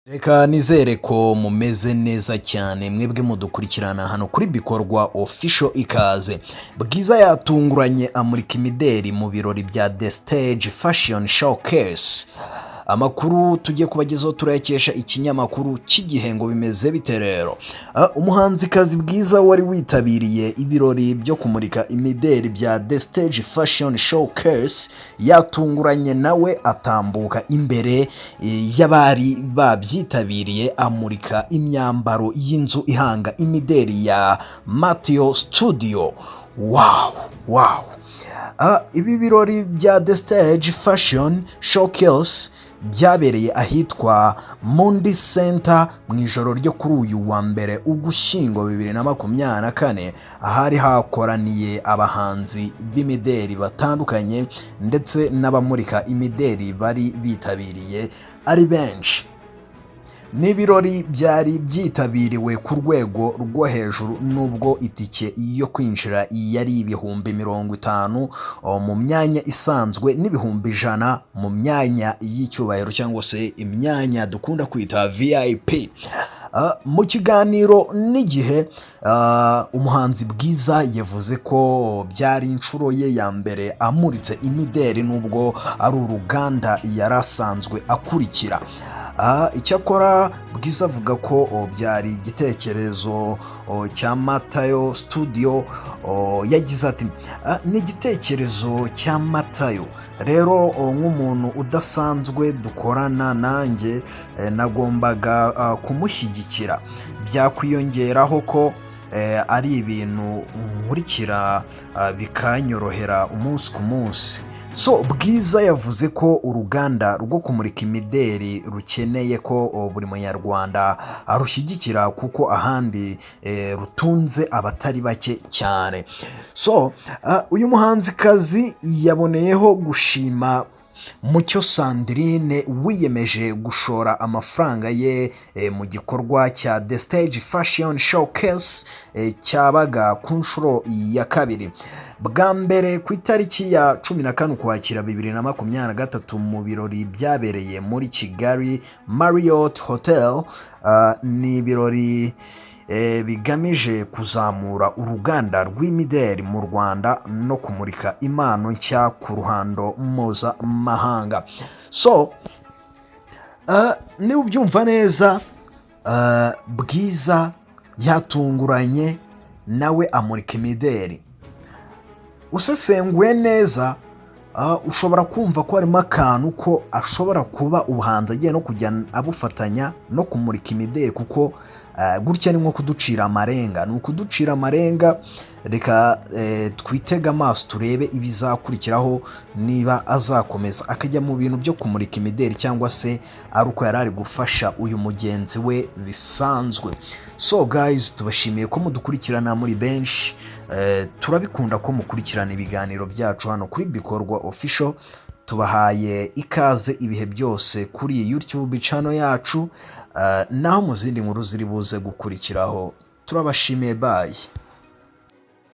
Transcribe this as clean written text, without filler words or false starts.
Reka nizere ko mumeze neza cyane mwebwe mudukurikirana hano kuri bikorwa official ikaze. Bwiza yatunguranye amurika imideli mu birori bya The Stage Fashion Showcase. Amakuru tujye kubagezaho turayakesha ikinyamakuru cy'igihe ngo bimeze bite rero. Umuhanzikazi Bwiza wari witabiriye ibirori byo kumurika imideli bya The Stage Fashion Showcase yatunguranye nawe atambuka imbere y'abari babyitabiriye amurika imyambaro y'inzu ihanga imideli ya Mateo Studio. Wow. Ibi birori bya The Stage Fashion Showcase byabereye ahitwa Mundi Center mu ijoro ryo kuri uyu wa mbere Ugushyingo 2024, ahari hakoraniye abahanzi b'imideli batandukanye ndetse n'abamurika imideli bari bitabiriye ari benshi. N'ibirori byari byitabiriwe ku rwego rwo hejuru nubwo itike yo kwinjira yari ibihumbi 50 mu myanya isanzwe n'ibihumbi 100 mu myanya y'icyubahiro cyangwa se imyanya dukunda kwita VIP. Mu kiganiro n'igihe umuhanzi Bwiza yavuze ko byari inshuro ye ya mbere amuritse imideli nubwo ari uruganda yarasanzwe akurikira. Icyakora Bwiza avuga ko byari igitekerezo cya Mateo Studio. Yagize ati ni igitekerezo cya Mateo, rero nk'umuntu udasanzwe dukorana nanjye nagombaga kumushyigikira, byakwiyongeraho ko ari ibintu nkurikira bikanyorohera umunsi ku munsi. Bwiza yavuze ko uruganda rwo kumurika imideli rukeneye ko buri munyarwanda arushyigikira kuko ahandi rutunze abatari bake cyane. Uyu muhanzikazi yaboneyeho gushima Mucyo Sandrine wiyemeje gushora amafaranga ye mu gikorwa cya The Stage Fashion Showcase cyabaga ku nshuro ya kabiri. Bwa mbere ku itariki ya 14 Ukwakira 2023 mu birori byabereye muri Kigali Marriott Hotel. Ni ibirori bigamije kuzamura uruganda rw'imideli mu Rwanda no kumurika impano nshya ku ruhando mpuzamahanga. Niba ubyumva neza, Bwiza yatunguranye nawe amurika imideli. Usesenguye neza ushobora kumva ko harimo akantu ko ashobora kuba ubuhanzi agiye no kujya abufatanya no kumurika imideli, kuko gutya ni nko kuducira amarenga. Ni ukuducira amarenga. Reka twitega amaso turebe ibizakurikiraho, niba azakomeza akajya mu bintu byo kumurika imideli cyangwa se ari uko yari ari gufasha uyu mugenzi we bisanzwe. Guys, tubashimiye ko mudukurikirana muri benshi. Turabikunda ko mukurikirana ibiganiro byacu hano kuri bikorwa official. Tubahaye ikaze ibihe byose kuri YouTube channel yacu, naho mu zindi nkuru ziri buze gukurikiraho. Turabashimiye, bye.